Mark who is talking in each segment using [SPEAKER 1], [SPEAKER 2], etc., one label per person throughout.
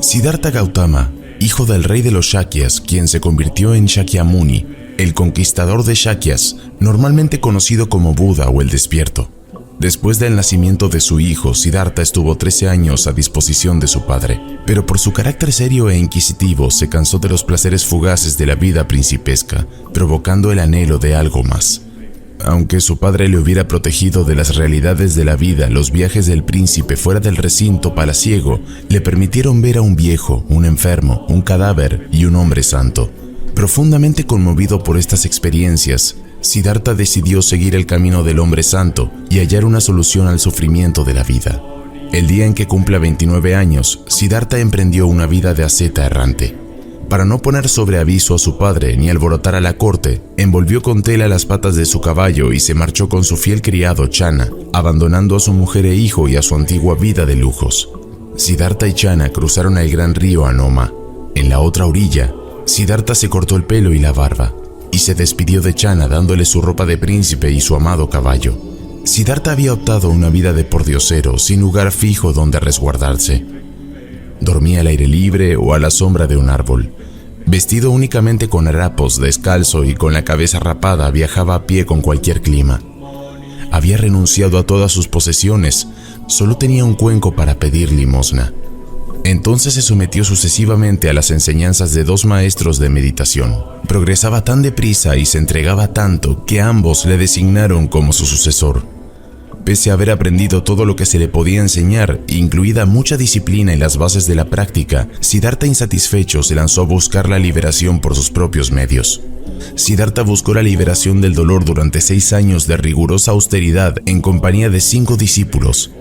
[SPEAKER 1] Siddhartha Gautama, hijo del rey de los Shakyas, quien se convirtió en Shakyamuni, el conquistador de Shakyas, normalmente conocido como Buda o el despierto. Después del nacimiento de su hijo, Siddhartha estuvo 13 años a disposición de su padre, pero por su carácter serio e inquisitivo se cansó de los placeres fugaces de la vida principesca, provocando el anhelo de algo más. Aunque su padre le hubiera protegido de las realidades de la vida, los viajes del príncipe fuera del recinto palaciego le permitieron ver a un viejo, un enfermo, un cadáver y un hombre santo. Profundamente conmovido por estas experiencias, Siddhartha decidió seguir el camino del hombre santo y hallar una solución al sufrimiento de la vida. El día en que cumpla 29 años, Siddhartha emprendió una vida de asceta errante. Para no poner sobre aviso a su padre ni alborotar a la corte, envolvió con tela las patas de su caballo y se marchó con su fiel criado Channa, abandonando a su mujer e hijo y a su antigua vida de lujos. Siddhartha y Channa cruzaron el gran río Anoma. En la otra orilla, Siddhartha se cortó el pelo y la barba, y se despidió de Channa dándole su ropa de príncipe y su amado caballo. Siddhartha había optado una vida de pordiosero sin lugar fijo donde resguardarse. Dormía al aire libre o a la sombra de un árbol. Vestido únicamente con harapos, descalzo y con la cabeza rapada, viajaba a pie con cualquier clima. Había renunciado a todas sus posesiones, solo tenía un cuenco para pedir limosna. Entonces se sometió sucesivamente a las enseñanzas de 2 maestros de meditación. Progresaba tan deprisa y se entregaba tanto que ambos le designaron como su sucesor. Pese a haber aprendido todo lo que se le podía enseñar, incluida mucha disciplina y las bases de la práctica, Siddhartha insatisfecho se lanzó a buscar la liberación por sus propios medios. Siddhartha buscó la liberación del dolor durante 6 años de rigurosa austeridad en compañía de 5 discípulos.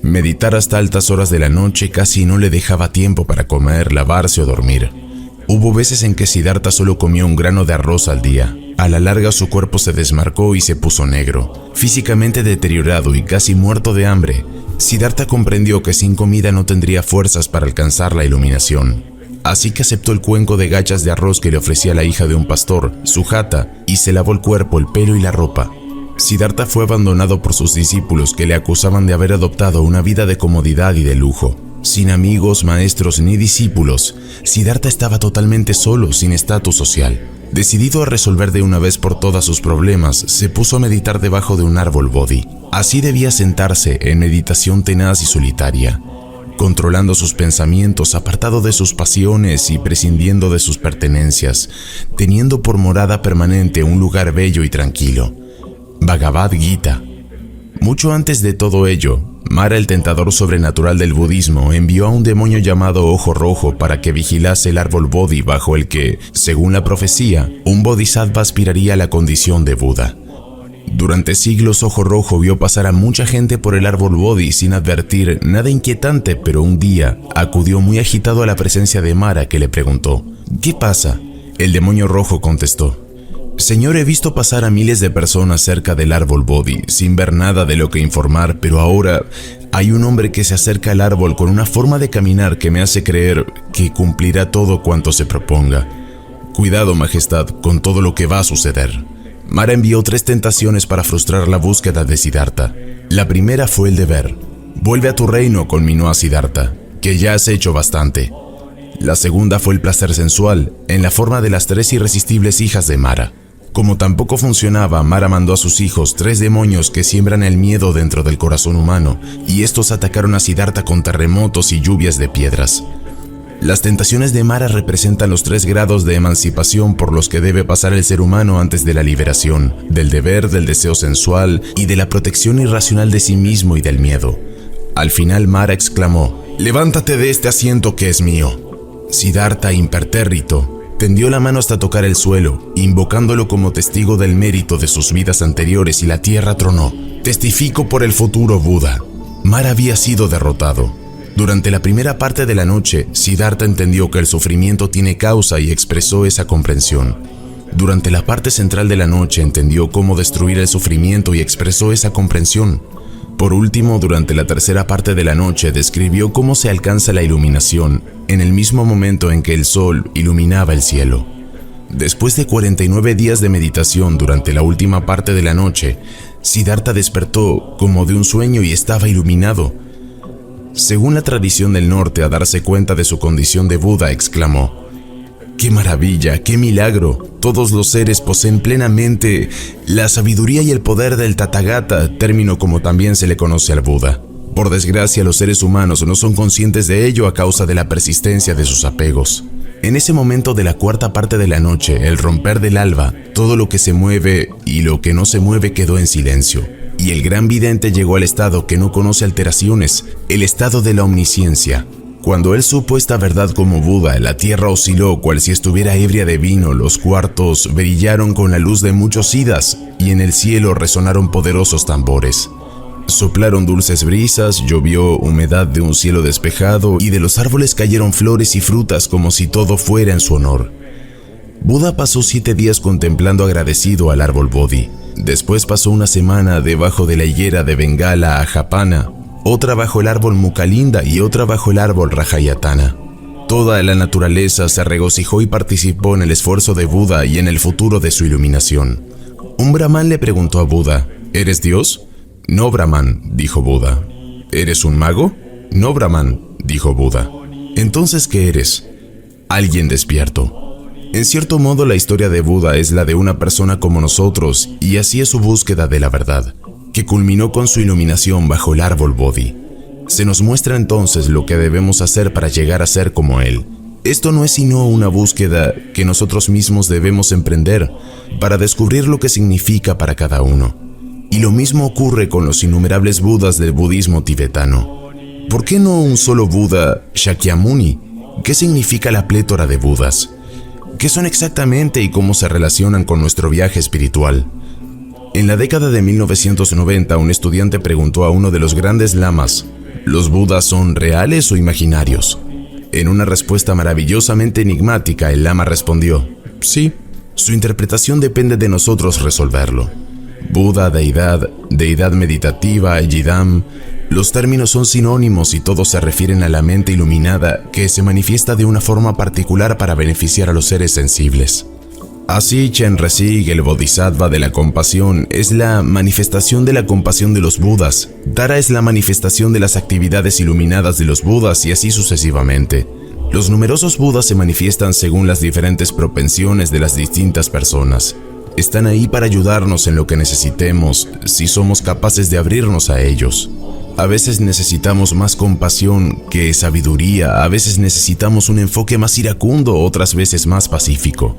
[SPEAKER 1] Meditar hasta altas horas de la noche casi no le dejaba tiempo para comer, lavarse o dormir. Hubo veces en que Siddhartha solo comió un grano de arroz al día. A la larga su cuerpo se desmarcó y se puso negro. Físicamente deteriorado y casi muerto de hambre, Siddhartha comprendió que sin comida no tendría fuerzas para alcanzar la iluminación. Así que aceptó el cuenco de gachas de arroz que le ofrecía la hija de un pastor, Sujata, y se lavó el cuerpo, el pelo y la ropa. Siddhartha fue abandonado por sus discípulos que le acusaban de haber adoptado una vida de comodidad y de lujo. Sin amigos, maestros ni discípulos, Siddhartha estaba totalmente solo, sin estatus social. Decidido a resolver de una vez por todas sus problemas, se puso a meditar debajo de un árbol bodhi. Así debía sentarse en meditación tenaz y solitaria, controlando sus pensamientos, apartado de sus pasiones y prescindiendo de sus pertenencias, teniendo por morada permanente un lugar bello y tranquilo. Bhagavad Gita. Mucho antes de todo ello, Mara, el tentador sobrenatural del budismo, envió a un demonio llamado Ojo Rojo para que vigilase el árbol Bodhi bajo el que, según la profecía, un bodhisattva aspiraría a la condición de Buda. Durante siglos Ojo Rojo vio pasar a mucha gente por el árbol Bodhi sin advertir nada inquietante, pero un día acudió muy agitado a la presencia de Mara, que le preguntó: ¿qué pasa? El demonio rojo contestó: Señor, he visto pasar a miles de personas cerca del árbol Bodhi, sin ver nada de lo que informar, pero ahora hay un hombre que se acerca al árbol con una forma de caminar que me hace creer que cumplirá todo cuanto se proponga. Cuidado, Majestad, con todo lo que va a suceder. Mara envió 3 tentaciones para frustrar la búsqueda de Siddhartha. La primera fue el deber. Vuelve a tu reino, conminó a Siddhartha, que ya has hecho bastante. La segunda fue el placer sensual, en la forma de las 3 irresistibles hijas de Mara. Como tampoco funcionaba, Mara mandó a sus hijos 3 demonios que siembran el miedo dentro del corazón humano, y estos atacaron a Siddhartha con terremotos y lluvias de piedras. Las tentaciones de Mara representan los 3 grados de emancipación por los que debe pasar el ser humano antes de la liberación, del deber, del deseo sensual y de la protección irracional de sí mismo y del miedo. Al final Mara exclamó: «Levántate de este asiento que es mío». Siddhartha, impertérrito, tendió la mano hasta tocar el suelo, invocándolo como testigo del mérito de sus vidas anteriores, y la tierra tronó: «Testifico por el futuro Buda». Mara había sido derrotado. Durante la primera parte de la noche, Siddhartha entendió que el sufrimiento tiene causa y expresó esa comprensión. Durante la parte central de la noche entendió cómo destruir el sufrimiento y expresó esa comprensión. Por último, durante la tercera parte de la noche describió cómo se alcanza la iluminación en el mismo momento en que el sol iluminaba el cielo. Después de 49 días de meditación durante la última parte de la noche, Siddhartha despertó como de un sueño y estaba iluminado. Según la tradición del norte, a darse cuenta de su condición de Buda, exclamó: ¡qué maravilla, qué milagro! Todos los seres poseen plenamente la sabiduría y el poder del Tathagata, término como también se le conoce al Buda. Por desgracia, los seres humanos no son conscientes de ello a causa de la persistencia de sus apegos. En ese momento de la cuarta parte de la noche, el romper del alba, todo lo que se mueve y lo que no se mueve quedó en silencio. Y el gran vidente llegó al estado que no conoce alteraciones, el estado de la omnisciencia. Cuando él supo esta verdad como Buda, la tierra osciló cual si estuviera ebria de vino, los cuartos brillaron con la luz de muchos siddhas y en el cielo resonaron poderosos tambores. Soplaron dulces brisas, llovió humedad de un cielo despejado y de los árboles cayeron flores y frutas como si todo fuera en su honor. Buda pasó 7 días contemplando agradecido al árbol Bodhi. Después pasó una semana debajo de la higuera de Bengala Ajapana, otra bajo el árbol Mukalinda y otra bajo el árbol Rajayatana. Toda la naturaleza se regocijó y participó en el esfuerzo de Buda y en el futuro de su iluminación. Un brahmán le preguntó a Buda: ¿eres Dios? No, Brahman, dijo Buda. ¿Eres un mago? No, Brahman, dijo Buda. ¿Entonces qué eres? Alguien despierto. En cierto modo, la historia de Buda es la de una persona como nosotros, y así es su búsqueda de la verdad, que culminó con su iluminación bajo el árbol Bodhi. Se nos muestra entonces lo que debemos hacer para llegar a ser como él. Esto no es sino una búsqueda que nosotros mismos debemos emprender para descubrir lo que significa para cada uno. Y lo mismo ocurre con los innumerables Budas del budismo tibetano. ¿Por qué no un solo Buda, Shakyamuni? ¿Qué significa la plétora de Budas? ¿Qué son exactamente y cómo se relacionan con nuestro viaje espiritual? En la década de 1990, un estudiante preguntó a uno de los grandes lamas: ¿los Budas son reales o imaginarios? En una respuesta maravillosamente enigmática, el lama respondió: sí, su interpretación depende de nosotros resolverlo. Buda, deidad, deidad meditativa, Yidam, los términos son sinónimos y todos se refieren a la mente iluminada que se manifiesta de una forma particular para beneficiar a los seres sensibles. Así, Chenrezig, el Bodhisattva de la compasión, es la manifestación de la compasión de los Budas. Tara es la manifestación de las actividades iluminadas de los Budas y así sucesivamente. Los numerosos Budas se manifiestan según las diferentes propensiones de las distintas personas. Están ahí para ayudarnos en lo que necesitemos, si somos capaces de abrirnos a ellos. A veces necesitamos más compasión que sabiduría, a veces necesitamos un enfoque más iracundo, otras veces más pacífico.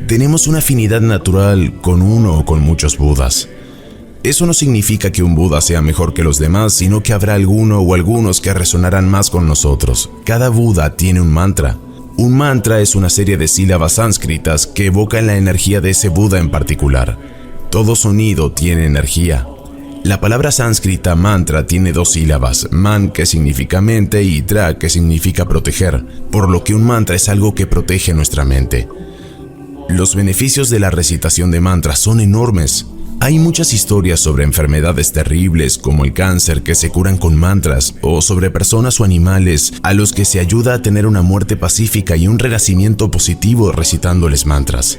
[SPEAKER 1] Tenemos una afinidad natural con uno o con muchos Budas. Eso no significa que un Buda sea mejor que los demás, sino que habrá alguno o algunos que resonarán más con nosotros. Cada Buda tiene un mantra. Un mantra es una serie de sílabas sánscritas que evocan la energía de ese Buda en particular. Todo sonido tiene energía. La palabra sánscrita mantra tiene 2 sílabas, man, que significa mente, y tra, que significa proteger, por lo que un mantra es algo que protege nuestra mente. Los beneficios de la recitación de mantras son enormes. Hay muchas historias sobre enfermedades terribles como el cáncer que se curan con mantras, o sobre personas o animales a los que se ayuda a tener una muerte pacífica y un renacimiento positivo recitándoles mantras.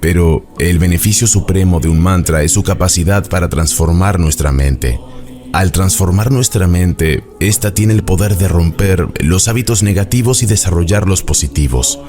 [SPEAKER 1] Pero el beneficio supremo de un mantra es su capacidad para transformar nuestra mente. Al transformar nuestra mente, esta tiene el poder de romper los hábitos negativos y desarrollar los positivos.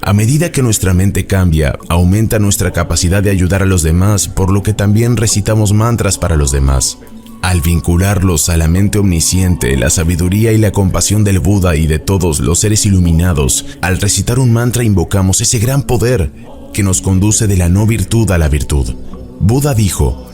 [SPEAKER 1] A medida que nuestra mente cambia, aumenta nuestra capacidad de ayudar a los demás, por lo que también recitamos mantras para los demás. Al vincularlos a la mente omnisciente, la sabiduría y la compasión del Buda y de todos los seres iluminados, al recitar un mantra invocamos ese gran poder que nos conduce de la no virtud a la virtud. Buda dijo: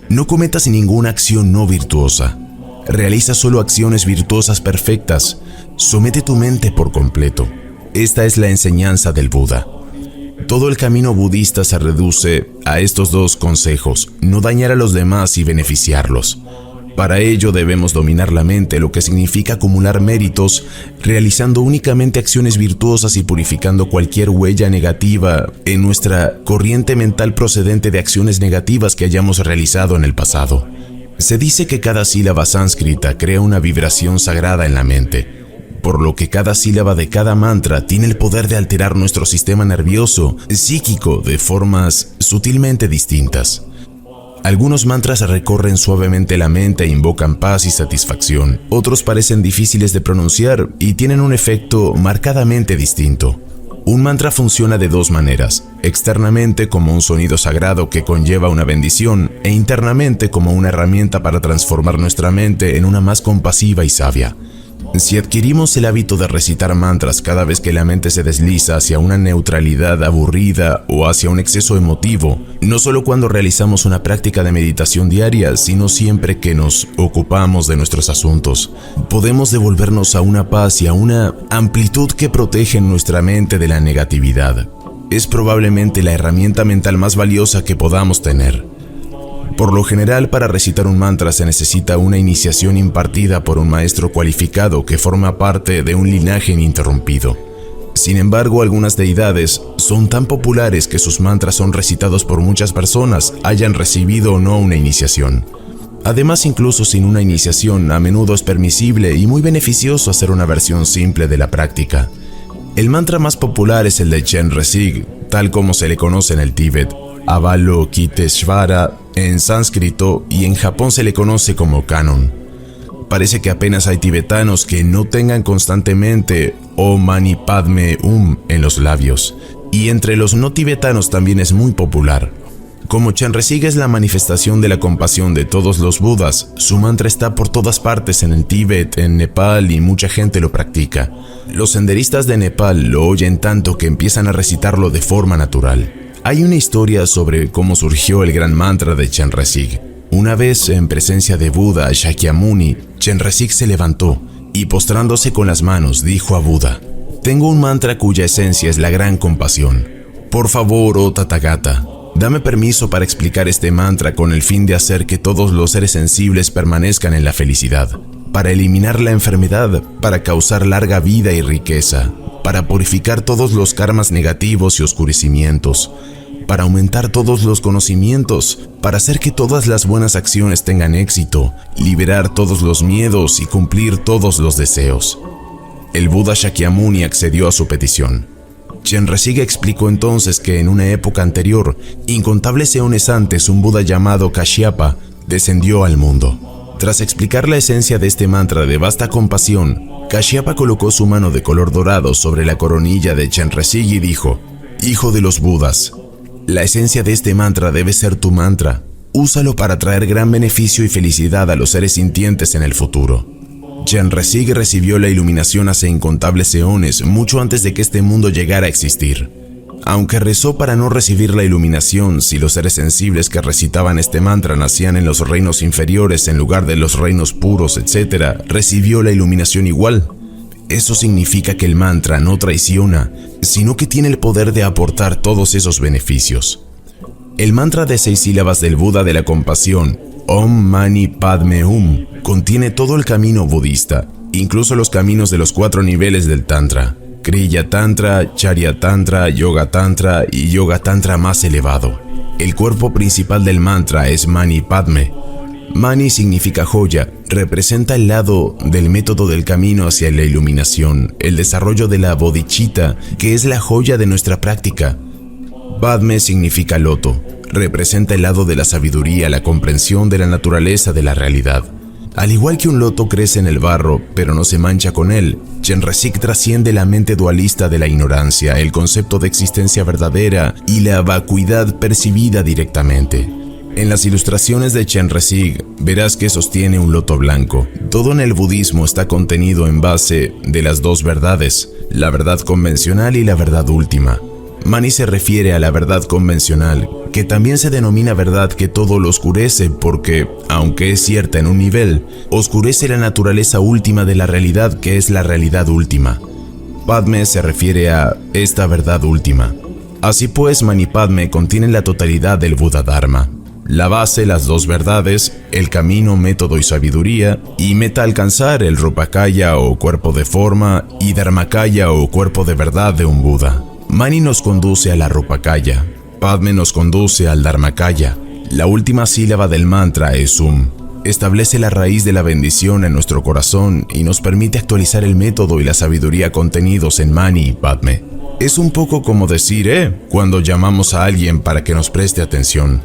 [SPEAKER 1] no cometas ninguna acción no virtuosa. Realiza solo acciones virtuosas perfectas. Somete tu mente por completo. Esta es la enseñanza del Buda. Todo el camino budista se reduce a estos 2 consejos: no dañar a los demás y beneficiarlos. Para ello debemos dominar la mente, lo que significa acumular méritos, realizando únicamente acciones virtuosas y purificando cualquier huella negativa en nuestra corriente mental procedente de acciones negativas que hayamos realizado en el pasado. Se dice que cada sílaba sánscrita crea una vibración sagrada en la mente, por lo que cada sílaba de cada mantra tiene el poder de alterar nuestro sistema nervioso, psíquico, de formas sutilmente distintas. Algunos mantras recorren suavemente la mente e invocan paz y satisfacción. Otros parecen difíciles de pronunciar y tienen un efecto marcadamente distinto. Un mantra funciona de dos maneras: externamente como un sonido sagrado que conlleva una bendición, e internamente como una herramienta para transformar nuestra mente en una más compasiva y sabia. Si adquirimos el hábito de recitar mantras cada vez que la mente se desliza hacia una neutralidad aburrida o hacia un exceso emotivo, no solo cuando realizamos una práctica de meditación diaria, sino siempre que nos ocupamos de nuestros asuntos, podemos devolvernos a una paz y a una amplitud que protegen nuestra mente de la negatividad. Es probablemente la herramienta mental más valiosa que podamos tener. Por lo general, para recitar un mantra se necesita una iniciación impartida por un maestro cualificado que forma parte de un linaje ininterrumpido. Sin embargo, algunas deidades son tan populares que sus mantras son recitados por muchas personas, hayan recibido o no una iniciación. Además, incluso sin una iniciación, a menudo es permisible y muy beneficioso hacer una versión simple de la práctica. El mantra más popular es el de Chenrezig, tal como se le conoce en el Tíbet, Avalokiteshvara en sánscrito, y en Japón se le conoce como Canon. Parece que apenas hay tibetanos que no tengan constantemente Om Mani Padme Hum en los labios, y entre los no tibetanos también es muy popular. Como Chenrezig es la manifestación de la compasión de todos los budas, su mantra está por todas partes en el Tíbet, en Nepal, y mucha gente lo practica. Los senderistas de Nepal lo oyen tanto que empiezan a recitarlo de forma natural. Hay una historia sobre cómo surgió el gran mantra de Chenrezig. Una vez, en presencia de Buda Shakyamuni, Chenrezig se levantó y, postrándose con las manos, dijo a Buda: «Tengo un mantra cuya esencia es la gran compasión. Por favor, oh Tathagata, dame permiso para explicar este mantra con el fin de hacer que todos los seres sensibles permanezcan en la felicidad, para eliminar la enfermedad, para causar larga vida y riqueza, para purificar todos los karmas negativos y oscurecimientos, para aumentar todos los conocimientos, para hacer que todas las buenas acciones tengan éxito, liberar todos los miedos y cumplir todos los deseos». El Buda Shakyamuni accedió a su petición. Chenrezig explicó entonces que en una época anterior, incontables eones antes, un Buda llamado Kashyapa descendió al mundo. Tras explicar la esencia de este mantra de vasta compasión, Kashyapa colocó su mano de color dorado sobre la coronilla de Chenrezig y dijo: «Hijo de los Budas, la esencia de este mantra debe ser tu mantra. Úsalo para traer gran beneficio y felicidad a los seres sintientes en el futuro». Chenrezig recibió la iluminación hace incontables eones, mucho antes de que este mundo llegara a existir. Aunque rezó para no recibir la iluminación, si los seres sensibles que recitaban este mantra nacían en los reinos inferiores en lugar de los reinos puros, etc., recibió la iluminación igual. Eso significa que el mantra no traiciona, sino que tiene el poder de aportar todos esos beneficios. El mantra de 6 sílabas del Buda de la compasión, Om Mani Padme Hum, contiene todo el camino budista, incluso los caminos de los 4 niveles del Tantra: Kriya Tantra, Charya Tantra, Yoga Tantra y Yoga Tantra más elevado. El cuerpo principal del mantra es Mani Padme. Mani significa joya, representa el lado del método del camino hacia la iluminación, el desarrollo de la bodhicitta, que es la joya de nuestra práctica. Padme significa loto, representa el lado de la sabiduría, la comprensión de la naturaleza de la realidad. Al igual que un loto crece en el barro, pero no se mancha con él, Chenrezig trasciende la mente dualista de la ignorancia, el concepto de existencia verdadera y la vacuidad percibida directamente. En las ilustraciones de Chenrezig verás que sostiene un loto blanco. Todo en el budismo está contenido en base de las dos verdades, la verdad convencional y la verdad última. Mani se refiere a la verdad convencional, que también se denomina verdad que todo lo oscurece porque, aunque es cierta en un nivel, oscurece la naturaleza última de la realidad, que es la realidad última. Padme se refiere a esta verdad última. Así pues, Mani Padme contiene la totalidad del Buda Dharma. La base, las dos verdades, el camino, método y sabiduría, y meta alcanzar el Rupakaya o cuerpo de forma y Dharmakaya o cuerpo de verdad de un Buda. Mani nos conduce a la Rupakaya, Padme nos conduce al Dharmakaya. La última sílaba del mantra es establece la raíz de la bendición en nuestro corazón y nos permite actualizar el método y la sabiduría contenidos en Mani y Padme. Es un poco como decir, cuando llamamos a alguien para que nos preste atención.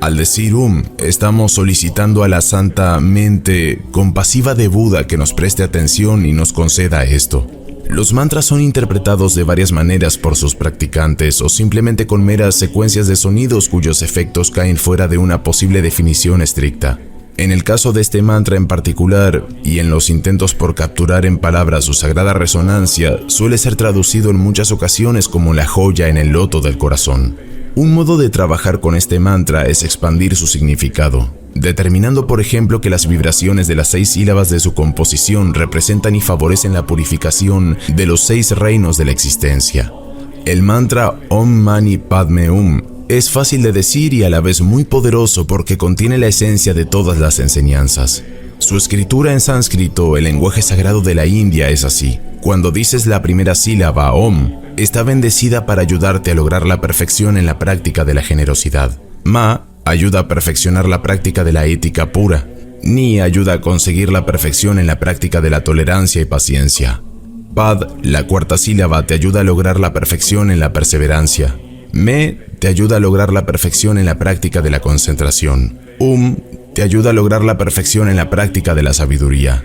[SPEAKER 1] Al decir estamos solicitando a la santa mente compasiva de Buda que nos preste atención y nos conceda esto. Los mantras son interpretados de varias maneras por sus practicantes o simplemente con meras secuencias de sonidos cuyos efectos caen fuera de una posible definición estricta. En el caso de este mantra en particular, y en los intentos por capturar en palabras su sagrada resonancia, suele ser traducido en muchas ocasiones como la joya en el loto del corazón. Un modo de trabajar con este mantra es expandir su significado, determinando por ejemplo que las vibraciones de las 6 sílabas de su composición representan y favorecen la purificación de los 6 reinos de la existencia. El mantra Om Mani Padme Hum es fácil de decir y a la vez muy poderoso porque contiene la esencia de todas las enseñanzas. Su escritura en sánscrito, el lenguaje sagrado de la India, es así. Cuando dices la primera sílaba, Om, está bendecida para ayudarte a lograr la perfección en la práctica de la generosidad. Ma ayuda a perfeccionar la práctica de la ética pura. Ni ayuda a conseguir la perfección en la práctica de la tolerancia y paciencia. Pad, la cuarta sílaba, te ayuda a lograr la perfección en la perseverancia. Me te ayuda a lograr la perfección en la práctica de la concentración. Te ayuda a lograr la perfección en la práctica de la sabiduría.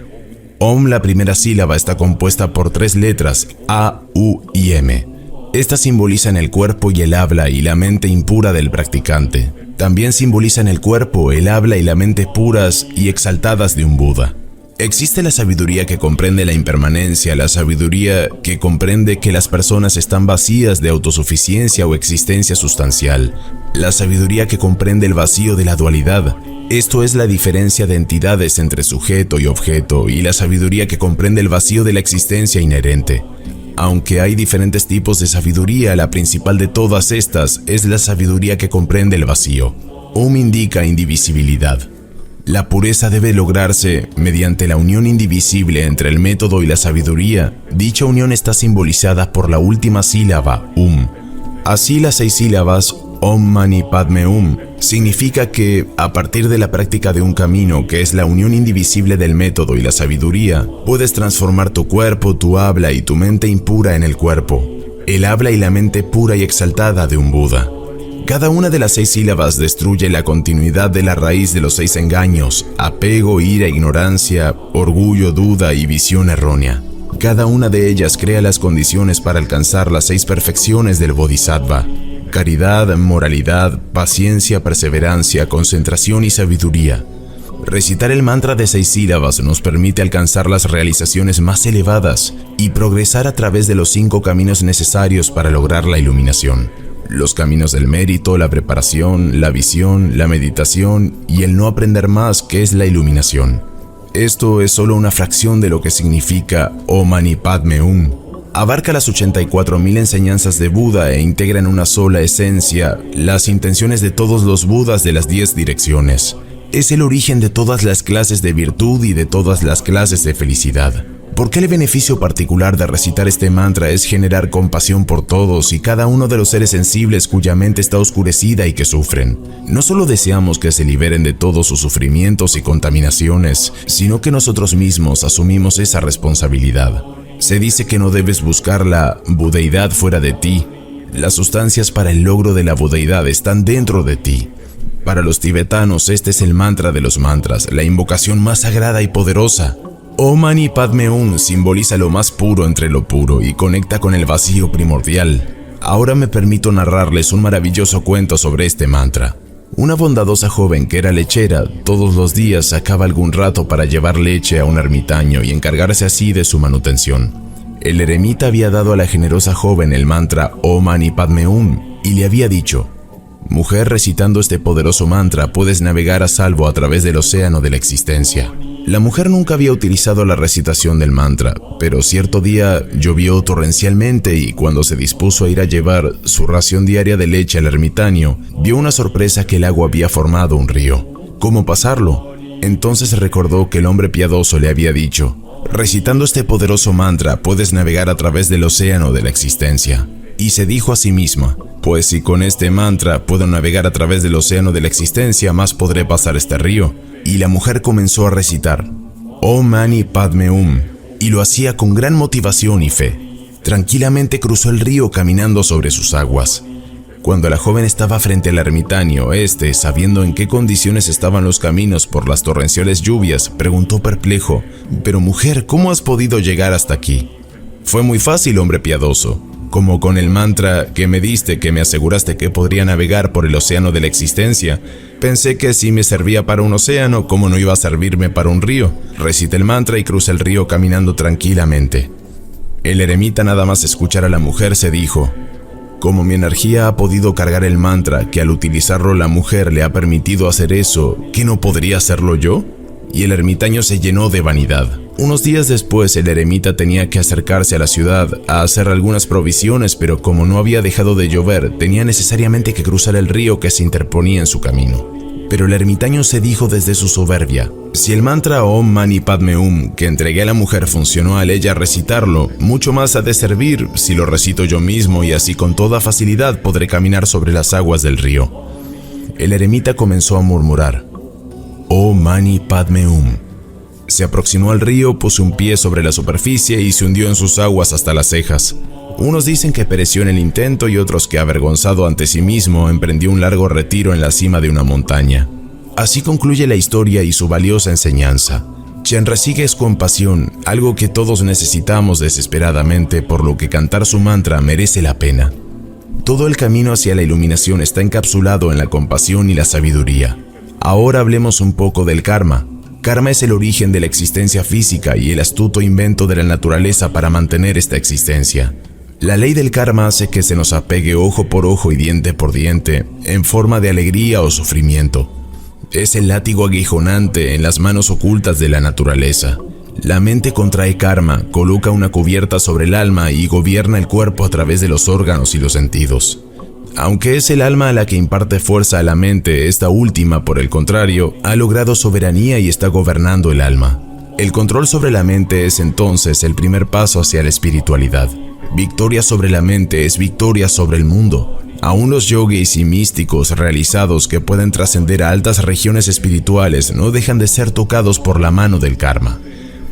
[SPEAKER 1] Om, la primera sílaba, está compuesta por 3 letras, A, U y M. Estas simbolizan el cuerpo y el habla y la mente impura del practicante. También simbolizan el cuerpo, el habla y la mente puras y exaltadas de un Buda. Existe la sabiduría que comprende la impermanencia, la sabiduría que comprende que las personas están vacías de autosuficiencia o existencia sustancial, la sabiduría que comprende el vacío de la dualidad. Esto es la diferencia de entidades entre sujeto y objeto, y la sabiduría que comprende el vacío de la existencia inherente. Aunque hay diferentes tipos de sabiduría, la principal de todas estas es la sabiduría que comprende el vacío. Indica indivisibilidad. La pureza debe lograrse mediante la unión indivisible entre el método y la sabiduría. Dicha unión está simbolizada por la última sílaba, Así, las 6 sílabas Om Mani Padme Hum significa que, a partir de la práctica de un camino que es la unión indivisible del método y la sabiduría, puedes transformar tu cuerpo, tu habla y tu mente impura en el cuerpo, el habla y la mente pura y exaltada de un Buda. Cada una de las 6 sílabas destruye la continuidad de la raíz de los 6 engaños: apego, ira, ignorancia, orgullo, duda y visión errónea. Cada una de ellas crea las condiciones para alcanzar las 6 perfecciones del Bodhisattva: caridad, moralidad, paciencia, perseverancia, concentración y sabiduría. Recitar el mantra de 6 sílabas nos permite alcanzar las realizaciones más elevadas y progresar a través de los 5 caminos necesarios para lograr la iluminación. Los caminos del mérito, la preparación, la visión, la meditación y el no aprender más, que es la iluminación. Esto es solo una fracción de lo que significa Om Mani Padme Hum. Abarca las 84.000 enseñanzas de Buda e integra en una sola esencia las intenciones de todos los Budas de las 10 direcciones. Es el origen de todas las clases de virtud y de todas las clases de felicidad. ¿Por qué el beneficio particular de recitar este mantra es generar compasión por todos y cada uno de los seres sensibles cuya mente está oscurecida y que sufren? No solo deseamos que se liberen de todos sus sufrimientos y contaminaciones, sino que nosotros mismos asumimos esa responsabilidad. Se dice que no debes buscar la budeidad fuera de ti. Las sustancias para el logro de la budeidad están dentro de ti. Para los tibetanos, este es el mantra de los mantras, la invocación más sagrada y poderosa. Om Mani Padme Hum simboliza lo más puro entre lo puro y conecta con el vacío primordial. Ahora me permito narrarles un maravilloso cuento sobre este mantra. Una bondadosa joven que era lechera, todos los días sacaba algún rato para llevar leche a un ermitaño y encargarse así de su manutención. El eremita había dado a la generosa joven el mantra Om Mani Padme Hum y le había dicho: mujer, recitando este poderoso mantra puedes navegar a salvo a través del océano de la existencia. La mujer nunca había utilizado la recitación del mantra, pero cierto día llovió torrencialmente y cuando se dispuso a ir a llevar su ración diaria de leche al ermitaño, vio una sorpresa: que el agua había formado un río. ¿Cómo pasarlo? Entonces recordó que el hombre piadoso le había dicho: recitando este poderoso mantra puedes navegar a través del océano de la existencia. Y se dijo a sí misma: pues si con este mantra puedo navegar a través del océano de la existencia, más podré pasar este río. Y la mujer comenzó a recitar Om Mani Padme Hum, y lo hacía con gran motivación y fe. Tranquilamente cruzó el río caminando sobre sus aguas. Cuando la joven estaba frente al ermitaño, sabiendo en qué condiciones estaban los caminos por las torrenciales lluvias, preguntó perplejo: «Pero mujer, ¿cómo has podido llegar hasta aquí?». «Fue muy fácil, hombre piadoso. Como con el mantra que me diste, que me aseguraste que podría navegar por el océano de la existencia, pensé que si me servía para un océano, ¿cómo no iba a servirme para un río? Recité el mantra y crucé el río caminando tranquilamente». El eremita, nada más escuchar a la mujer, se dijo: «Como mi energía ha podido cargar el mantra, que al utilizarlo la mujer le ha permitido hacer eso, ¿qué no podría hacerlo yo?». Y el ermitaño se llenó de vanidad. Unos días después, el eremita tenía que acercarse a la ciudad a hacer algunas provisiones, pero como no había dejado de llover, tenía necesariamente que cruzar el río que se interponía en su camino. Pero el ermitaño se dijo desde su soberbia: «Si el mantra Om Mani Padme Hum que entregué a la mujer funcionó al ella recitarlo, mucho más ha de servir si lo recito yo mismo, y así con toda facilidad podré caminar sobre las aguas del río». El eremita comenzó a murmurar: «Om Mani Padme Hum». Se aproximó al río, puso un pie sobre la superficie y se hundió en sus aguas hasta las cejas. Unos dicen que pereció en el intento y otros que, avergonzado ante sí mismo, emprendió un largo retiro en la cima de una montaña. Así concluye la historia y su valiosa enseñanza. Chenrezig es compasión, algo que todos necesitamos desesperadamente, por lo que cantar su mantra merece la pena. Todo el camino hacia la iluminación está encapsulado en la compasión y la sabiduría. Ahora hablemos un poco del karma. Karma es el origen de la existencia física y el astuto invento de la naturaleza para mantener esta existencia. La ley del karma hace que se nos apegue ojo por ojo y diente por diente, en forma de alegría o sufrimiento. Es el látigo aguijonante en las manos ocultas de la naturaleza. La mente contrae karma, coloca una cubierta sobre el alma y gobierna el cuerpo a través de los órganos y los sentidos. Aunque es el alma la que imparte fuerza a la mente, esta última, por el contrario, ha logrado soberanía y está gobernando el alma. El control sobre la mente es entonces el primer paso hacia la espiritualidad. Victoria sobre la mente es victoria sobre el mundo. Aún los yogis y místicos realizados que pueden trascender a altas regiones espirituales no dejan de ser tocados por la mano del karma.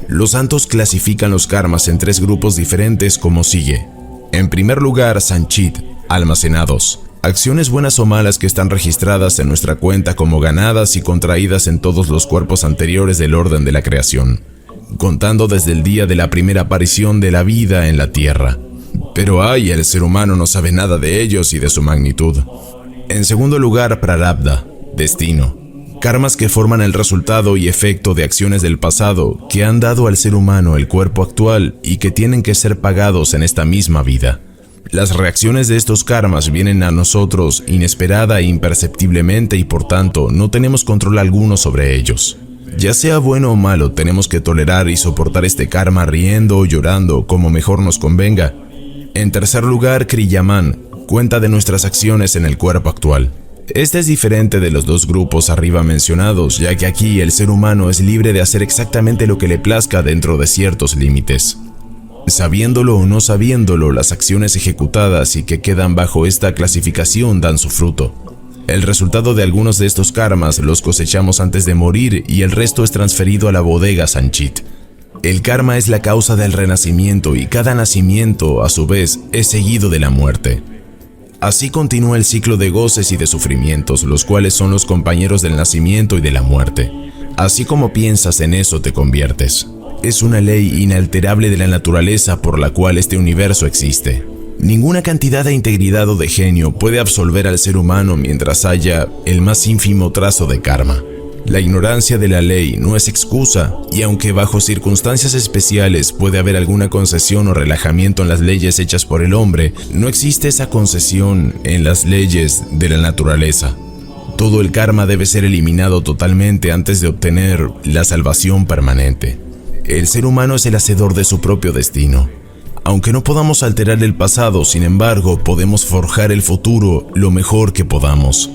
[SPEAKER 1] Los santos clasifican los karmas en 3 grupos diferentes como sigue. En primer lugar, sanchit, almacenados. Acciones buenas o malas que están registradas en nuestra cuenta como ganadas y contraídas en todos los cuerpos anteriores del orden de la creación, contando desde el día de la primera aparición de la vida en la tierra. Pero el ser humano no sabe nada de ellos y de su magnitud. En segundo lugar, prarabdha, destino. Karmas que forman el resultado y efecto de acciones del pasado que han dado al ser humano el cuerpo actual y que tienen que ser pagados en esta misma vida. Las reacciones de estos karmas vienen a nosotros inesperada e imperceptiblemente y por tanto no tenemos control alguno sobre ellos. Ya sea bueno o malo, tenemos que tolerar y soportar este karma riendo o llorando como mejor nos convenga. En tercer lugar, Kriyaman, cuenta de nuestras acciones en el cuerpo actual. Este es diferente de los 2 grupos arriba mencionados, ya que aquí el ser humano es libre de hacer exactamente lo que le plazca dentro de ciertos límites. Sabiéndolo o no sabiéndolo, las acciones ejecutadas y que quedan bajo esta clasificación dan su fruto. El resultado de algunos de estos karmas los cosechamos antes de morir y el resto es transferido a la bodega sanchit. El karma es la causa del renacimiento y cada nacimiento, a su vez, es seguido de la muerte. Así continúa el ciclo de goces y de sufrimientos, los cuales son los compañeros del nacimiento y de la muerte. Así como piensas, en eso te conviertes. Es una ley inalterable de la naturaleza por la cual este universo existe. Ninguna cantidad de integridad o de genio puede absolver al ser humano mientras haya el más ínfimo trazo de karma. La ignorancia de la ley no es excusa, y aunque bajo circunstancias especiales puede haber alguna concesión o relajamiento en las leyes hechas por el hombre, no existe esa concesión en las leyes de la naturaleza. Todo el karma debe ser eliminado totalmente antes de obtener la salvación permanente. El ser humano es el hacedor de su propio destino. Aunque no podamos alterar el pasado, sin embargo, podemos forjar el futuro lo mejor que podamos.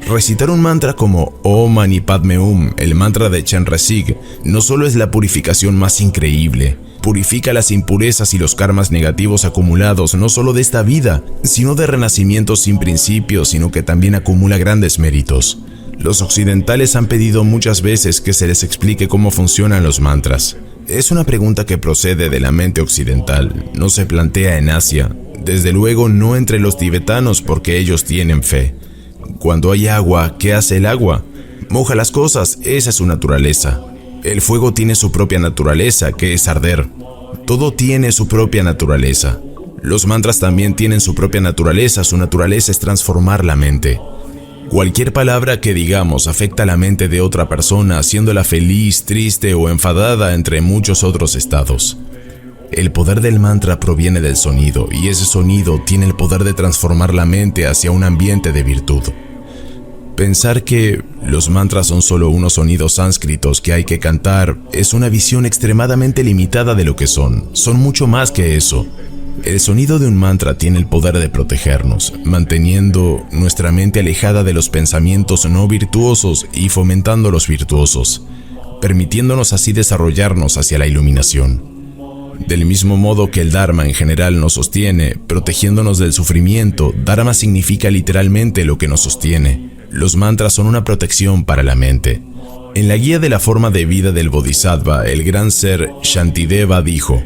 [SPEAKER 1] Recitar un mantra como Om Mani Padme Hum, el mantra de Chenrezig, no solo es la purificación más increíble, purifica las impurezas y los karmas negativos acumulados no solo de esta vida, sino de renacimientos sin principio, sino que también acumula grandes méritos. Los occidentales han pedido muchas veces que se les explique cómo funcionan los mantras. Es una pregunta que procede de la mente occidental, no se plantea en Asia, desde luego no entre los tibetanos porque ellos tienen fe. Cuando hay agua, ¿qué hace el agua? Moja las cosas, esa es su naturaleza. El fuego tiene su propia naturaleza, que es arder. Todo tiene su propia naturaleza. Los mantras también tienen su propia naturaleza, su naturaleza es transformar la mente. Cualquier palabra que digamos afecta la mente de otra persona, haciéndola feliz, triste o enfadada, entre muchos otros estados. El poder del mantra proviene del sonido, y ese sonido tiene el poder de transformar la mente hacia un ambiente de virtud. Pensar que los mantras son solo unos sonidos sánscritos que hay que cantar es una visión extremadamente limitada de lo que son. Son mucho más que eso. El sonido de un mantra tiene el poder de protegernos, manteniendo nuestra mente alejada de los pensamientos no virtuosos y fomentando los virtuosos, permitiéndonos así desarrollarnos hacia la iluminación. Del mismo modo que el Dharma en general nos sostiene, protegiéndonos del sufrimiento, Dharma significa literalmente lo que nos sostiene. Los mantras son una protección para la mente. En la guía de la forma de vida del Bodhisattva, el gran ser Shantideva dijo: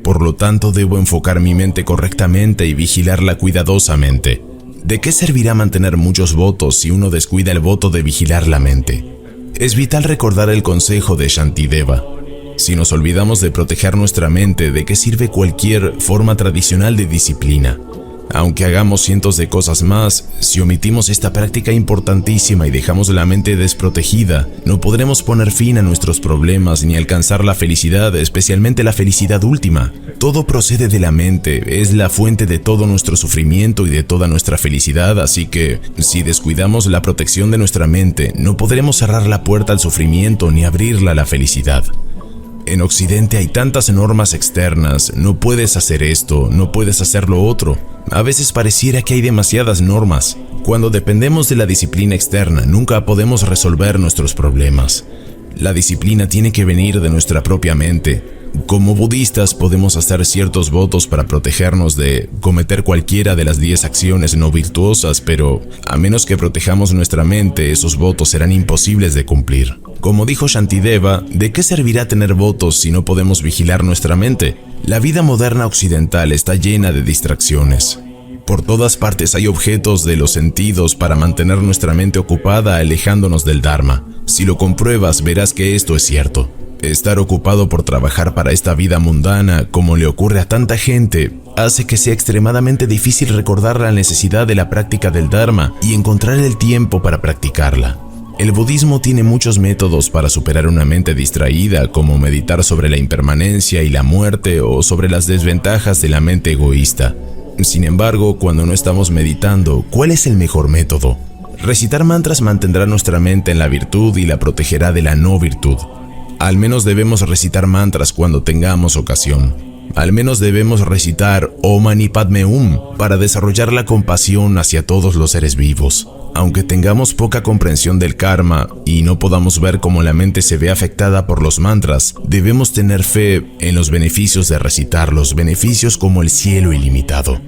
[SPEAKER 1] por lo tanto, debo enfocar mi mente correctamente y vigilarla cuidadosamente. ¿De qué servirá mantener muchos votos si uno descuida el voto de vigilar la mente? Es vital recordar el consejo de Shantideva. Si nos olvidamos de proteger nuestra mente, ¿de qué sirve cualquier forma tradicional de disciplina? Aunque hagamos cientos de cosas más, si omitimos esta práctica importantísima y dejamos la mente desprotegida, no podremos poner fin a nuestros problemas ni alcanzar la felicidad, especialmente la felicidad última. Todo procede de la mente, es la fuente de todo nuestro sufrimiento y de toda nuestra felicidad, así que, si descuidamos la protección de nuestra mente, no podremos cerrar la puerta al sufrimiento ni abrirla a la felicidad. En Occidente hay tantas normas externas, no puedes hacer esto, no puedes hacer lo otro. A veces pareciera que hay demasiadas normas. Cuando dependemos de la disciplina externa, nunca podemos resolver nuestros problemas. La disciplina tiene que venir de nuestra propia mente. Como budistas podemos hacer ciertos votos para protegernos de cometer cualquiera de las 10 acciones no virtuosas, pero a menos que protejamos nuestra mente, esos votos serán imposibles de cumplir. Como dijo Shantideva, ¿de qué servirá tener votos si no podemos vigilar nuestra mente? La vida moderna occidental está llena de distracciones. Por todas partes hay objetos de los sentidos para mantener nuestra mente ocupada alejándonos del Dharma. Si lo compruebas, verás que esto es cierto. Estar ocupado por trabajar para esta vida mundana, como le ocurre a tanta gente, hace que sea extremadamente difícil recordar la necesidad de la práctica del Dharma y encontrar el tiempo para practicarla. El budismo tiene muchos métodos para superar una mente distraída, como meditar sobre la impermanencia y la muerte o sobre las desventajas de la mente egoísta. Sin embargo, cuando no estamos meditando, ¿cuál es el mejor método? Recitar mantras mantendrá nuestra mente en la virtud y la protegerá de la no virtud. Al menos debemos recitar mantras cuando tengamos ocasión. Al menos debemos recitar Om Mani Padme Hum para desarrollar la compasión hacia todos los seres vivos. Aunque tengamos poca comprensión del karma y no podamos ver cómo la mente se ve afectada por los mantras, debemos tener fe en los beneficios de recitarlos, beneficios como el cielo ilimitado.